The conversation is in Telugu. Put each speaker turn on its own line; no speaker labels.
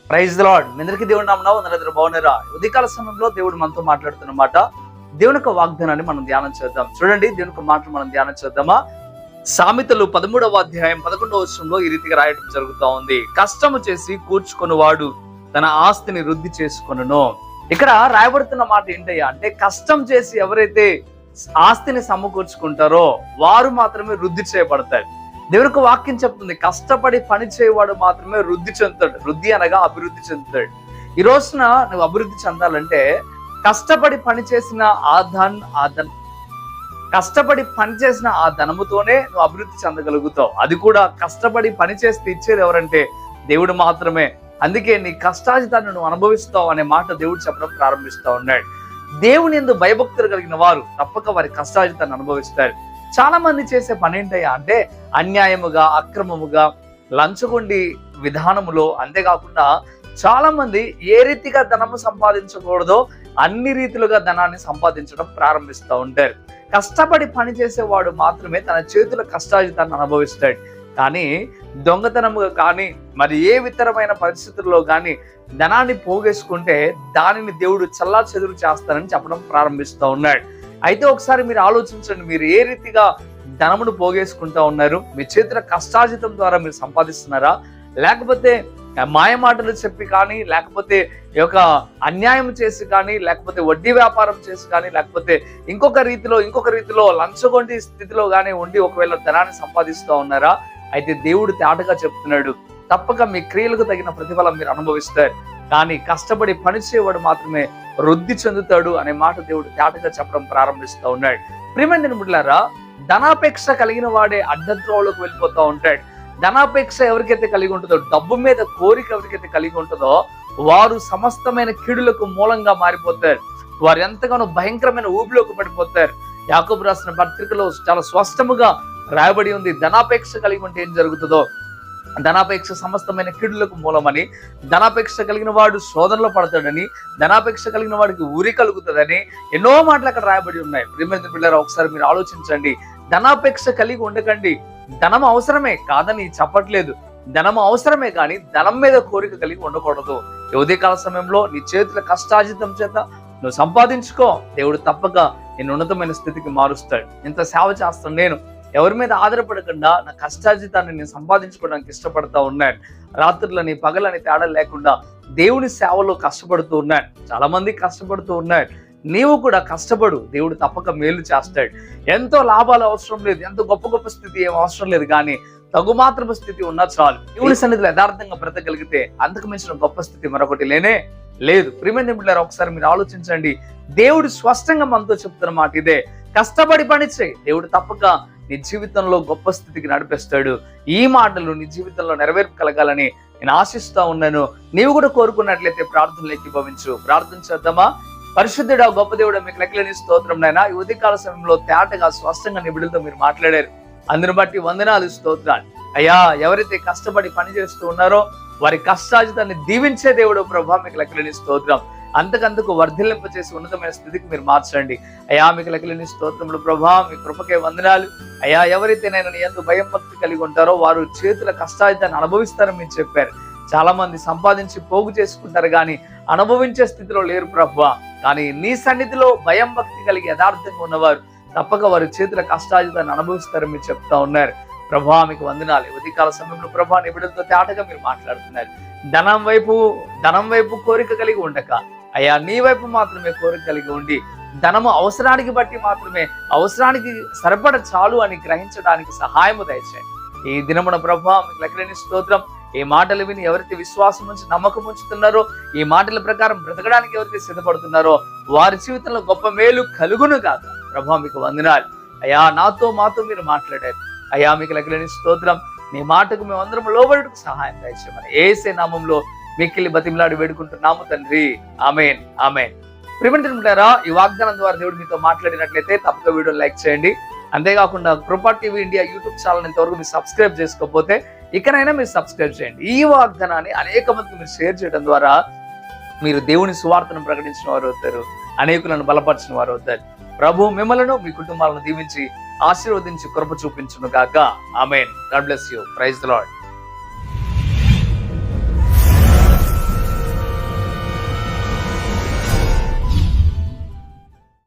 Praise the lord. మీ అందరికీ దేవుడి నామమున వందనాలు. బాగున్నారా? ఉదయకాల సమయంలో దేవుడు మనతో మాట్లాడుతున్నమాట. దేవుని యొక్క వాగ్దానాన్ని మనం ధ్యానం చేద్దాం. చూడండి, దేవుని యొక్క మాటలు మనం ధ్యానం చేద్దామా? సామెతలు 13వ అధ్యాయం 11వ వచనంలో ఈ రీతిగా రాయడం జరుగుతా ఉంది. కష్టము చేసి కూర్చుకొనువాడు తన ఆస్తిని వృద్ధి చేసుకొనును. ఇక్కడ రాయబడుతున్న మాట ఏంటయ్యా అంటే, కష్టం చేసి ఎవరైతే ఆస్తిని సమకూర్చుకుంటారో వారు మాత్రమే వృద్ధి చేయబడతారు. దేవుని యొక్క వాక్యం చెప్తుంది, కష్టపడి పని చేయవాడు మాత్రమే వృద్ధి చెందుతాడు. వృద్ధి అనగా అభివృద్ధి చెందుతాడు. ఈ రోజున నువ్వు అభివృద్ధి చెందాలంటే కష్టపడి పని చేసిన కష్టపడి పని చేసిన ఆ ధనముతోనే నువ్వు అభివృద్ధి చెందగలుగుతావు. అది కూడా కష్టపడి పని చేస్తే ఇచ్చేది ఎవరంటే దేవుడు మాత్రమే. అందుకే నీ కష్టాజితాన్ని నువ్వు అనుభవిస్తావు అనే మాట దేవుడు చెప్పడం ప్రారంభిస్తా ఉన్నాడు. దేవుని యందు భయభక్తులు కలిగిన వారు తప్పక వారి కష్టాజితాన్ని అనుభవిస్తారు. చాలా మంది చేసే పని ఏంటయ్యా అంటే, అన్యాయముగా, అక్రమముగా, లంచగొండి విధానములో, అంతేకాకుండా చాలా మంది ఏ రీతిగా ధనము సంపాదించకూడదో అన్ని రీతిలుగా ధనాన్ని సంపాదించడం ప్రారంభిస్తూ ఉంటారు. కష్టపడి పని చేసేవాడు మాత్రమే తన చేతుల కష్టాజితాన్ని అనుభవిస్తాడు. కానీ దొంగతనముగా కానీ మరి ఏ ఇతరమైన పరిస్థితుల్లో కానీ ధనాన్ని పోగేసుకుంటే దానిని దేవుడు చల్లా చెదురు చేస్తానని చెప్పడం ప్రారంభిస్తూ ఉన్నాడు. అయితే ఒకసారి మీరు ఆలోచించండి, మీరు ఏ రీతిగా ధనమును పోగేసుకుంటా ఉన్నారు? మీ చేతుల కష్టాజితం ద్వారా మీరు సంపాదిస్తున్నారా, లేకపోతే మాయమాటలు చెప్పి కానీ, లేకపోతే ఈ యొక్క అన్యాయం చేసి కానీ, లేకపోతే వడ్డీ వ్యాపారం చేసి కానీ, లేకపోతే ఇంకొక రీతిలో లంచగొండి స్థితిలో కానీ ఉండి ఒకవేళ ధనాన్ని సంపాదిస్తూ ఉన్నారా? అయితే దేవుడు తేటగా చెప్తున్నాడు, తప్పక మీ క్రియలకు తగిన ప్రతిఫలం మీరు అనుభవిస్తారు. కానీ కష్టపడి పనిచేయవాడు మాత్రమే వృద్ధి చెందుతాడు అనే మాట దేవుడు తేటగా చెప్పడం ప్రారంభిస్తూ ఉన్నాడు. ప్రియమైన బిడ్డలారా, ధనాపేక్ష కలిగిన వాడే అడ్డద్రోవలోకి వెళ్ళిపోతూ ఉంటాడు. ధనాపేక్ష ఎవరికైతే కలిగి ఉంటుందో, డబ్బు మీద కోరిక ఎవరికైతే కలిగి ఉంటుందో వారు సమస్తమైన కీడులకు మూలంగా మారిపోతారు. వారు ఎంతగానో భయంకరమైన ఊబిలోకి పడిపోతారు. యాకోబు రాసిన పత్రికలో చాలా స్పష్టముగా రాయబడి ఉంది, ధనాపేక్ష కలిగి ఉంటే ఏం జరుగుతుందో. ధనాపేక్ష సమస్తమైన కీడులకు మూలమని, ధనాపేక్ష కలిగిన వాడు శోధనలో పడతాడని, ధనాపేక్ష కలిగిన వాడికి ఉరి కలుగుతుందని ఎన్నో మాటలు అక్కడ రాయబడి ఉన్నాయి. ప్రియమైన పిల్లరా, ఒకసారి మీరు ఆలోచించండి. ధనాపేక్ష కలిగి ఉండకండి. ధనం అవసరమే కాదని చెప్పట్లేదు, ధనం అవసరమే కానీ ధనం మీద కోరిక కలిగి ఉండకూడదు. ఉదయకాల సమయంలో నీ చేతుల కష్టాజితం చేత నువ్వు సంపాదించుకో. దేవుడు తప్పక నేను ఉన్నతమైన స్థితికి మారుస్తాడు. ఇంత సేవ చేస్తాను, నేను ఎవరి మీద ఆధారపడకుండా నా కష్టాజితాన్ని నేను సంపాదించుకోవడానికి ఇష్టపడతా ఉన్నాను. రాత్రులని పగలని తేడా లేకుండా దేవుని సేవలో కష్టపడుతూ ఉన్నాను. చాలా మంది కష్టపడుతూ ఉన్నారు. నీవు కూడా కష్టపడు, దేవుడు తప్పక మేలు చేస్తాడు. ఎంతో లాభాలు అవసరం లేదు, ఎంతో గొప్ప స్థితి ఏం అవసరం లేదు, కానీ తగు మాత్రపు స్థితి ఉన్నా చాలు. దేవుని సన్నిధిలో యథార్థంగా బ్రతకగలిగితే అంతకు మించిన గొప్ప స్థితి మరొకటి లేనే లేదు. ప్రియమైన బిడ్డలారా, ఒకసారి మీరు ఆలోచించండి. దేవుడు స్పష్టంగా మనతో చెప్తున్న మాట ఇదే, కష్టపడి పని చేయి, దేవుడు తప్పక నీ జీవితంలో గొప్ప స్థితికి నడిపిస్తాడు. ఈ మాటలు నీ జీవితంలో నెరవేర్పు కలగాలని నేను ఆశిస్తా ఉన్నాను. నీవు కూడా కోరుకున్నట్లయితే ప్రార్థనలు ఏకీభవించు. ప్రార్థన చేద్దామా? పరిశుద్ధుడా, గొప్ప దేవుడా, మీకు లెక్కలేని స్తోత్రం నాయనా. ఈ ఉదయకాల సమయంలో తేటగా స్పష్టంగా నిబిడులతో మీరు మాట్లాడారు. అందుని బట్టి వందనాలు, స్తోత్రాలు అయ్యా. ఎవరైతే కష్టపడి పని చేస్తూ ఉన్నారో వారి కష్టాజితాన్ని దీవించే దేవుడు ప్రభా, మీకు లెక్కలేని స్తోత్రం. అంతకంతకు వర్ధిల్లింప చేసి ఉన్నతమైన స్థితికి మీరు మార్చండి అయ్యా. మీకు లెక్కలేని స్తోత్రములు ప్రభా, మీ కృపకే వందనాలు అయ్యా. ఎవరైతే నేను నీ యందు భయం భక్తి కలిగి ఉంటారో వారు చేతుల కష్టాజితాన్ని అనుభవిస్తారని మీరు చెప్పారు. చాలా మంది సంపాదించి పోగు చేసుకుంటారు కానీ అనుభవించే స్థితిలో లేరు ప్రభా. కానీ నీ సన్నిధిలో భయం భక్తి కలిగి యథార్థంగా ఉన్నవారు తప్పక వారి చేతుల కష్టాజితాన్ని అనుభవిస్తారని మీరు చెప్తా ఉన్నారు ప్రభా. మీకు వందనాలు. ఉదయకాల సమయంలో ప్రభా, నీ బిడ్డలతో తేటగా మీరు మాట్లాడుతున్నారు. ధనం వైపు కోరిక కలిగి ఉండక అయ్యా, నీ వైపు మాత్రమే కోరిక కలిగి ఉండి ధనము అవసరానికి బట్టి మాత్రమే, అవసరానికి సరిపడ చాలు అని గ్రహించడానికి సహాయము దయచేయండి ఈ దినమున ప్రభా. మీకు లెక్కలేని స్తోత్రం. ఈ మాటలు విని ఎవరైతే విశ్వాసం నుంచి నమ్మకం ఉంచుతున్నారో, ఈ మాటల ప్రకారం బ్రతకడానికి ఎవరైతే సిద్ధపడుతున్నారో వారి జీవితంలో గొప్ప మేలు కలుగును కాక ప్రభా. మీకు వందనాలు అయ్యా. మాతో మీరు మాట్లాడారు అయ్యా. మీకు లెక్కలేని స్తోత్రం. నీ మాటకు మేమందరం లోబడుటకు సహాయం దయచేయమని యేసే నామంలో మిక్కిలి బతిమలాడి వేడుకుంటున్నాము తండ్రి. ఆమేన్, ఆమేన్. ప్రియమిత్రులారా, ఈ వాగ్దానం ద్వారా దేవుడు మీతో మాట్లాడినట్లయితే తప్పక వీడియో లైక్ చేయండి. అంతేకాకుండా కృపా టీవీ ఇండియా యూట్యూబ్ ఛానల్ ఇంతవరకు మీరు సబ్స్క్రైబ్ చేసుకోకపోతే ఇకనైనా మీరు సబ్స్క్రైబ్ చేయండి. ఈ వాగ్దానాన్ని అనేక మందికి మీరు షేర్ చేయడం ద్వారా మీరు దేవుని సువార్తను ప్రకటించిన వారు అవుతారు, అనేకులను బలపరిచిన వారు అవుతారు. ప్రభు మిమ్మలను మీ కుటుంబాలను దీవించి ఆశీర్వదించి కృప చూపించును గాక. ఆమేన్. God bless you. Praise the lord.